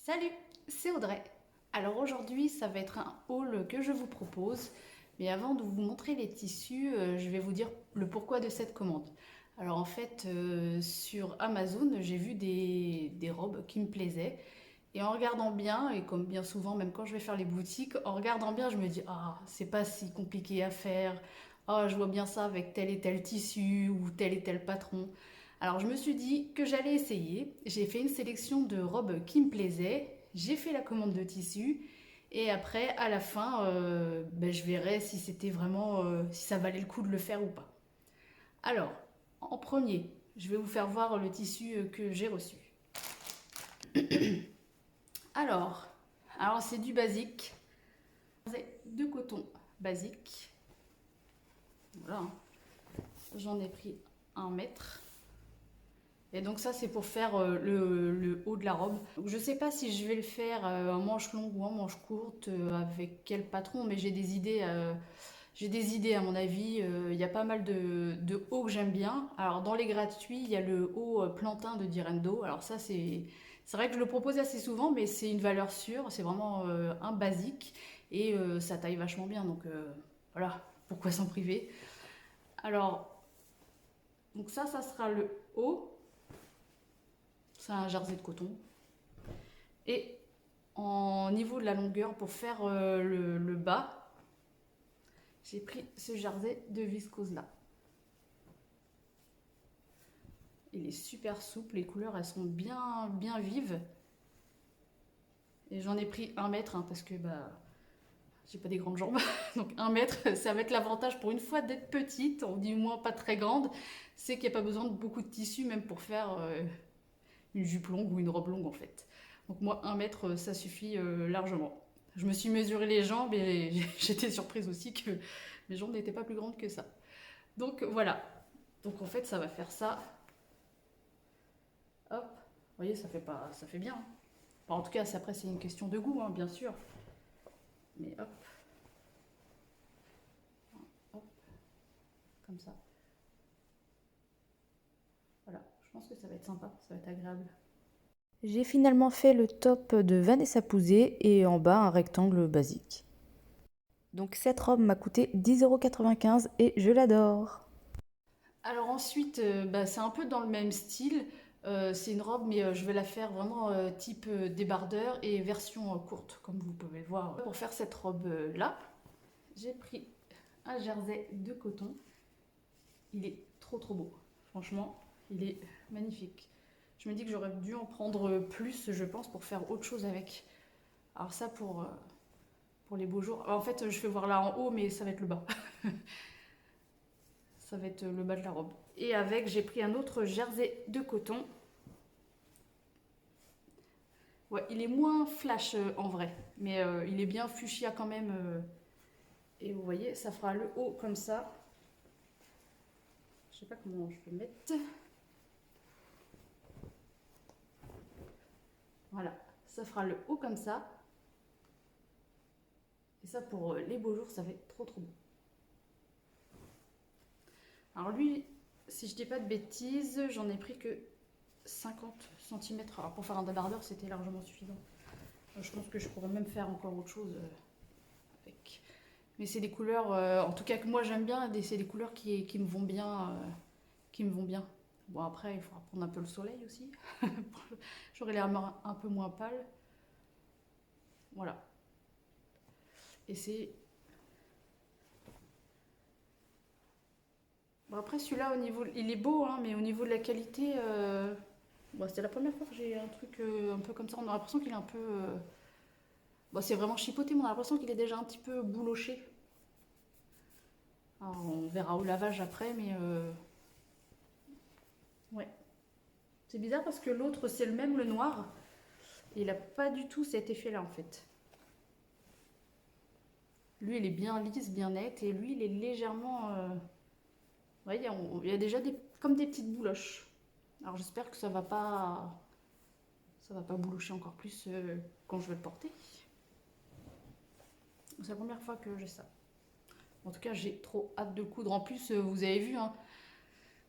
Salut, c'est Audrey. Alors aujourd'hui, ça va être un haul que je vous propose. Mais avant de vous montrer les tissus, je vais vous dire le pourquoi de cette commande. Alors en fait, sur Amazon, j'ai vu des robes qui me plaisaient. Et en regardant bien, et comme bien souvent, même quand je vais faire les boutiques, en regardant bien, je me dis, ah, c'est pas si compliqué à faire. Ah, je vois bien ça avec tel et tel tissu ou tel et tel patron. Alors je me suis dit que j'allais essayer. J'ai fait une sélection de robes qui me plaisaient. J'ai fait la commande de tissu. Et après, à la fin, je verrai si c'était vraiment, si ça valait le coup de le faire ou pas. Alors, en premier, je vais vous faire voir le tissu que j'ai reçu. Alors, alors c'est du basique. C'est de coton basique. Voilà, j'en ai pris 1 mètre. Et donc ça c'est pour faire le haut de la robe. Donc, je sais pas si je vais le faire en manche longue ou en manche courte, avec quel patron, mais j'ai des idées à mon avis. Il y a pas mal de hauts que j'aime bien. Alors dans les gratuits, il y a le haut plantain de Direndo. Alors ça c'est vrai que je le propose assez souvent, mais c'est une valeur sûre. C'est vraiment un basique et ça taille vachement bien. Donc voilà, pourquoi s'en priver. Alors donc ça sera le haut. C'est un jersey de coton. Et en niveau de la longueur, pour faire le bas, j'ai pris ce jersey de viscose là. Il est super souple, les couleurs elles sont bien vives. Et j'en ai pris 1 mètre parce que j'ai pas des grandes jambes. Donc 1 mètre, ça va être l'avantage pour une fois d'être petite, ou du moins pas très grande. C'est qu'il n'y a pas besoin de beaucoup de tissu même pour faire une jupe longue ou une robe longue en fait. Donc moi 1 mètre ça suffit largement. Je me suis mesuré les jambes et j'étais surprise aussi que mes jambes n'étaient pas plus grandes que ça. Donc voilà. Donc en fait ça va faire ça. Hop. Vous voyez ça fait bien. Enfin, en tout cas après c'est une question de goût hein, bien sûr. Mais hop, hop, comme ça. Voilà. Je pense que ça va être sympa, ça va être agréable. J'ai finalement fait le top de Vanessa Pouzet et en bas un rectangle basique. Donc cette robe m'a coûté 10,95 € et je l'adore. Alors ensuite, c'est un peu dans le même style. C'est une robe, mais je vais la faire vraiment type débardeur et version courte, comme vous pouvez le voir. Pour faire cette robe-là, j'ai pris un jersey de coton. Il est trop beau. Franchement, il est magnifique. Je me dis que j'aurais dû en prendre plus, je pense, pour faire autre chose avec. Alors ça, pour les beaux jours. En fait, je vais voir là en haut, mais ça va être le bas. Ça va être le bas de la robe. Et avec, j'ai pris un autre jersey de coton. Ouais, il est moins flash en vrai, mais il est bien fuchsia quand même. Et vous voyez, ça fera le haut comme ça. Je sais pas comment je peux le mettre. Voilà, ça fera le haut comme ça. Et ça, pour les beaux jours, ça va être trop beau. Alors lui, si je dis pas de bêtises, j'en ai pris que 50 cm. Alors pour faire un débardeur, c'était largement suffisant. Je pense que je pourrais même faire encore autre chose avec. Mais c'est des couleurs, en tout cas que moi j'aime bien, c'est des couleurs qui me vont bien. Qui me vont bien. Bon après, il faudra prendre un peu le soleil aussi. J'aurai l'air un peu moins pâle. Voilà. Et c'est... Bon après celui-là, au niveau... il est beau, hein, mais au niveau de la qualité... Bon, c'était la première fois que j'ai un truc un peu comme ça. On a l'impression qu'il est un peu... Bon, c'est vraiment chipoté, mais on a l'impression qu'il est déjà un petit peu bouloché. Alors, on verra au lavage après, mais... Ouais. C'est bizarre parce que l'autre, c'est le même, le noir. Et il n'a pas du tout cet effet-là, en fait. Lui, il est bien lisse, bien net, et lui, il est légèrement... Ouais, il y a déjà comme des petites bouloches. Alors j'espère que ça va pas boulocher encore plus quand je vais le porter. C'est la première fois que j'ai ça. En tout cas, j'ai trop hâte de coudre. En plus, vous avez vu, hein,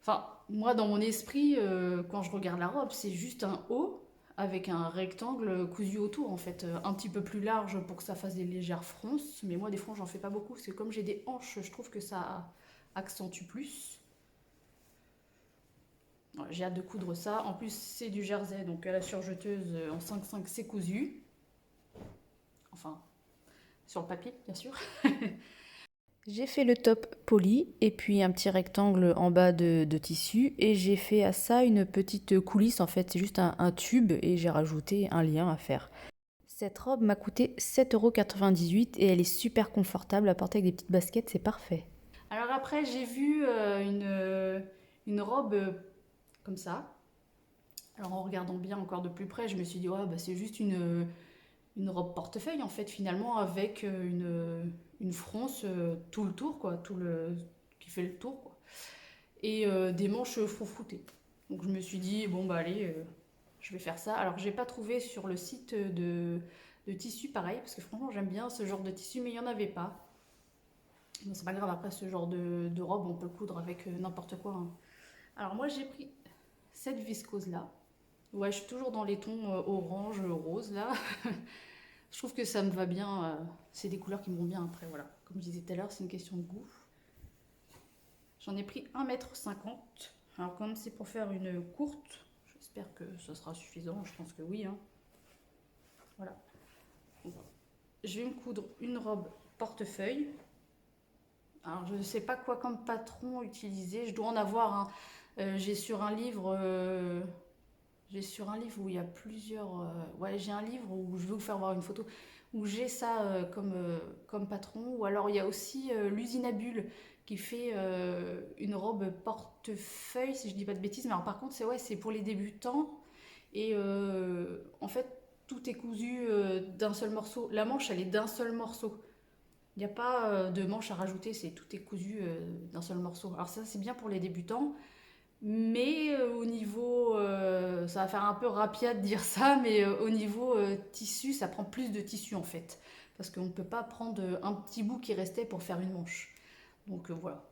enfin, moi, dans mon esprit, quand je regarde la robe, c'est juste un haut avec un rectangle cousu autour en fait, un petit peu plus large pour que ça fasse des légères fronces. Mais moi des fronces j'en fais pas beaucoup parce que comme j'ai des hanches, je trouve que ça accentue plus. Ouais, j'ai hâte de coudre ça. En plus c'est du jersey, donc à la surjeteuse en 5,5 c'est cousu. Enfin, sur le papier bien sûr. J'ai fait le top poli et puis un petit rectangle en bas de tissu et j'ai fait à ça une petite coulisse en fait, c'est juste un tube et j'ai rajouté un lien à faire. Cette robe m'a coûté 7,98 € et elle est super confortable à porter avec des petites baskets, c'est parfait. Alors après j'ai vu une robe comme ça. Alors en regardant bien encore de plus près, je me suis dit ouais bah c'est juste une robe portefeuille en fait finalement avec une fronce tout le tour quoi, qui fait le tour quoi. Et des manches froufroutées. Donc je me suis dit bon bah allez, je vais faire ça. Alors j'ai pas trouvé sur le site de tissu pareil parce que franchement j'aime bien ce genre de tissu mais il y en avait pas. Bon, c'est pas grave, après ce genre de robe on peut le coudre avec n'importe quoi, hein. Alors moi j'ai pris cette viscose là. Ouais, je suis toujours dans les tons orange, rose là. Je trouve que ça me va bien. C'est des couleurs qui me vont bien après, voilà. Comme je disais tout à l'heure, c'est une question de goût. J'en ai pris 1,50 m. Alors comme c'est pour faire une courte, j'espère que ça sera suffisant. Je pense que oui, hein. Voilà. Donc, je vais me coudre une robe portefeuille. Alors je ne sais pas quoi comme patron utiliser. Je dois en avoir un. J'ai sur un livre... J'ai sur un livre où il y a plusieurs... ouais, j'ai un livre où je vais vous faire voir une photo où j'ai ça comme patron. Ou alors il y a aussi l'usine à bulles qui fait une robe portefeuille, si je dis pas de bêtises. Mais alors par contre, c'est ouais, c'est pour les débutants. Et en fait, tout est cousu d'un seul morceau. La manche, elle est d'un seul morceau. Il n'y a pas de manche à rajouter, tout est cousu d'un seul morceau. Alors ça, c'est bien pour les débutants. Mais au niveau, ça va faire un peu rapia de dire ça, mais au niveau tissu, ça prend plus de tissu en fait. Parce qu'on ne peut pas prendre un petit bout qui restait pour faire une manche. Donc voilà.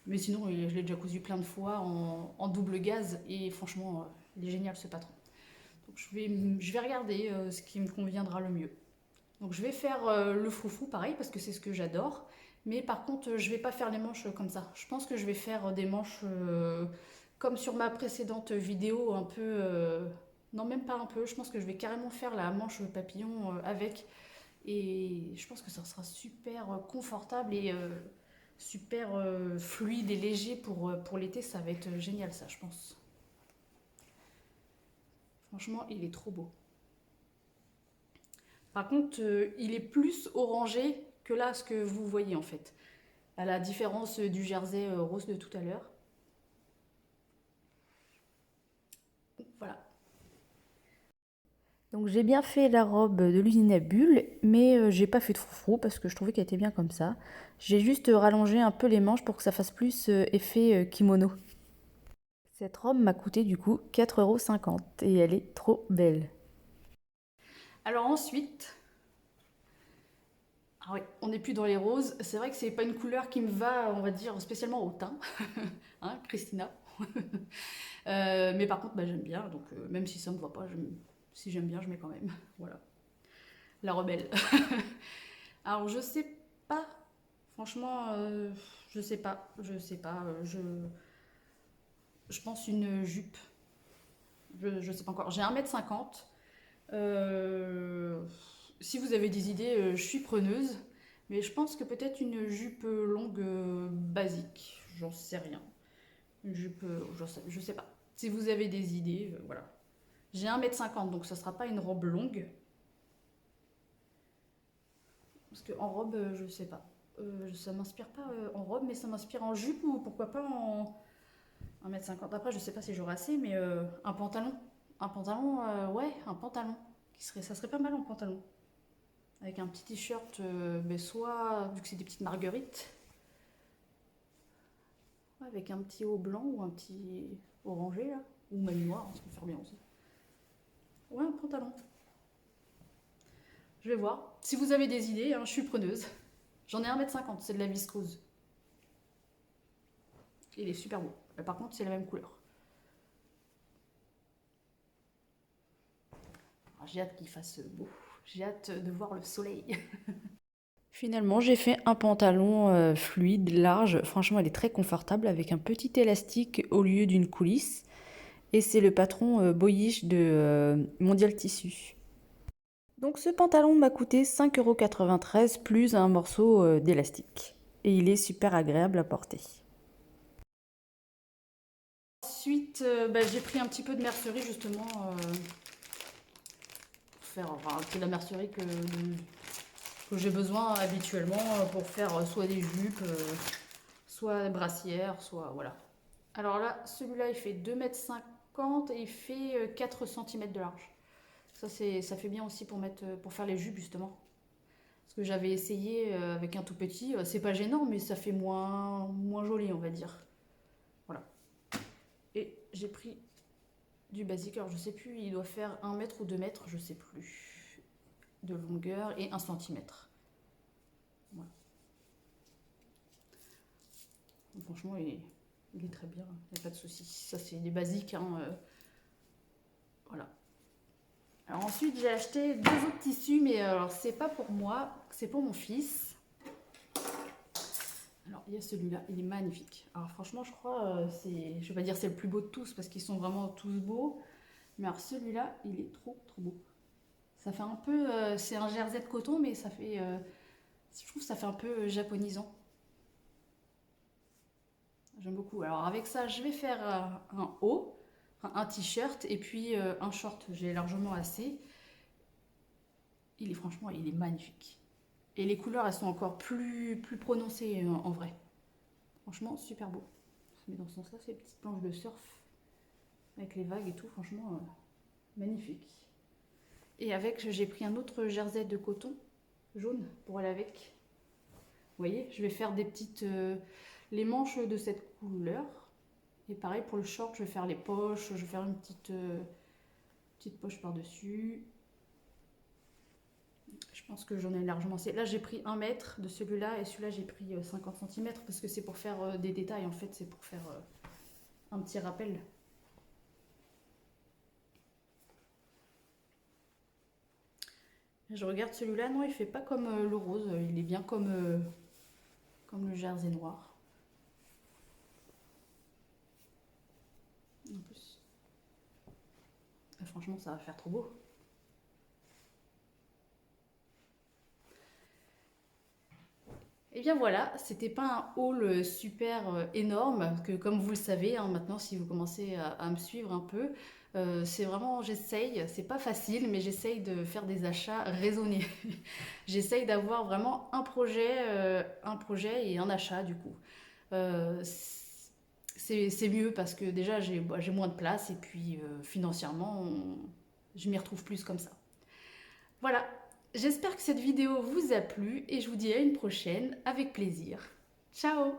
Mais sinon, je l'ai déjà cousu plein de fois en double gaze et franchement, il est génial ce patron. Donc je vais regarder ce qui me conviendra le mieux. Donc je vais faire le froufrou pareil parce que c'est ce que j'adore. Mais par contre, je vais pas faire les manches comme ça. Je pense que je vais faire des manches comme sur ma précédente vidéo, un peu... non, même pas un peu. Je pense que je vais carrément faire la manche papillon avec. Et je pense que ça sera super confortable et super fluide et léger pour l'été. Ça va être génial ça, je pense. Franchement, il est trop beau. Par contre, il est plus orangé que là, ce que vous voyez en fait. À la différence du jersey rose de tout à l'heure. Voilà. Donc j'ai bien fait la robe de l'usine à bulles, mais j'ai pas fait de froufrou parce que je trouvais qu'elle était bien comme ça. J'ai juste rallongé un peu les manches pour que ça fasse plus effet kimono. Cette robe m'a coûté du coup 4,50 € et elle est trop belle. Alors ensuite, ah ouais, on n'est plus dans les roses. C'est vrai que c'est pas une couleur qui me va, on va dire, spécialement au teint. Hein, Christina. Mais par contre, bah, j'aime bien. Donc même si ça me va pas, si j'aime bien, je mets quand même. Voilà. La rebelle. Alors je sais pas. Franchement, je sais pas. Je sais pas. Je pense une jupe. Je sais pas encore. J'ai 1,50 m. Euh, Si vous avez des idées, je suis preneuse. Mais je pense que peut-être une jupe longue basique. J'en sais rien. Une jupe, je sais pas. Si vous avez des idées, voilà. J'ai 1,50 m, donc ça sera pas une robe longue. Parce qu'en robe, je sais pas. Ça m'inspire pas en robe, mais ça m'inspire en jupe ou pourquoi pas en 1,50 m. Après, je sais pas si j'aurai assez, mais un pantalon. Un pantalon, ouais, un pantalon. Ça serait pas mal en pantalon. Avec un petit t-shirt, mais soit, vu que c'est des petites marguerites, ouais, avec un petit haut blanc ou un petit orangé, là, ou même noir, ça peut faire bien aussi. Ouais, un pantalon. Je vais voir. Si vous avez des idées, hein, je suis preneuse. J'en ai 1,50 m, c'est de la viscose. Il est super beau. Mais par contre, c'est la même couleur. J'ai hâte qu'il fasse beau. J'ai hâte de voir le soleil. Finalement, j'ai fait un pantalon fluide, large. Franchement, il est très confortable avec un petit élastique au lieu d'une coulisse. Et c'est le patron Boyish de Mondial Tissu. Donc ce pantalon m'a coûté 5,93 € plus un morceau d'élastique. Et il est super agréable à porter. Ensuite, j'ai pris un petit peu de mercerie justement pour faire, enfin, c'est la mercerie que j'ai besoin habituellement pour faire soit des jupes, soit des brassières, soit voilà. Alors là, celui-là il fait 2,50 m et il fait 4 cm de large. Ça fait bien aussi pour faire les jupes justement. Parce que j'avais essayé avec un tout petit, c'est pas gênant mais ça fait moins joli on va dire. Voilà. Et j'ai pris du basique, alors je sais plus, il doit faire 1 mètre ou 2 mètres, je sais plus, de longueur et 1 centimètre. Voilà. Franchement, il est très bien, il n'y a pas de souci. Ça, c'est des basiques. Hein, voilà. Alors ensuite, j'ai acheté 2 autres tissus, mais alors c'est pas pour moi, c'est pour mon fils. Alors, il y a celui-là, il est magnifique. Alors franchement, je crois, je vais pas dire c'est le plus beau de tous, parce qu'ils sont vraiment tous beaux. Mais alors celui-là, il est trop beau. Ça fait un peu, c'est un jersey de coton, mais ça fait, je trouve que ça fait un peu japonisant. J'aime beaucoup. Alors avec ça, je vais faire un haut, un t-shirt et puis un short. J'ai largement assez. Franchement, il est magnifique. Et les couleurs, elles sont encore plus prononcées en vrai. Franchement, super beau. Mais dans ce sens-là, ces petites planches de surf avec les vagues et tout, franchement, magnifique. Et avec, j'ai pris un autre jersey de coton jaune pour aller avec. Vous voyez, je vais faire des petites les manches de cette couleur. Et pareil pour le short, je vais faire les poches, je vais faire une petite poche par-dessus. Je pense que j'en ai largement assez. Là, j'ai pris 1 mètre de celui-là et celui-là, j'ai pris 50 cm parce que c'est pour faire des détails en fait, c'est pour faire un petit rappel. Je regarde celui-là, non, il fait pas comme le rose, il est bien comme le jersey noir. En plus, franchement, ça va faire trop beau. Et bien voilà, c'était pas un haul super énorme, parce que comme vous le savez, hein, maintenant si vous commencez à me suivre un peu, c'est vraiment, j'essaye, c'est pas facile, mais j'essaye de faire des achats raisonnés. J'essaye d'avoir vraiment un projet et un achat du coup. Euh, c'est mieux parce que déjà j'ai moins de place et puis financièrement, je m'y retrouve plus comme ça. Voilà, j'espère que cette vidéo vous a plu et je vous dis à une prochaine avec plaisir. Ciao!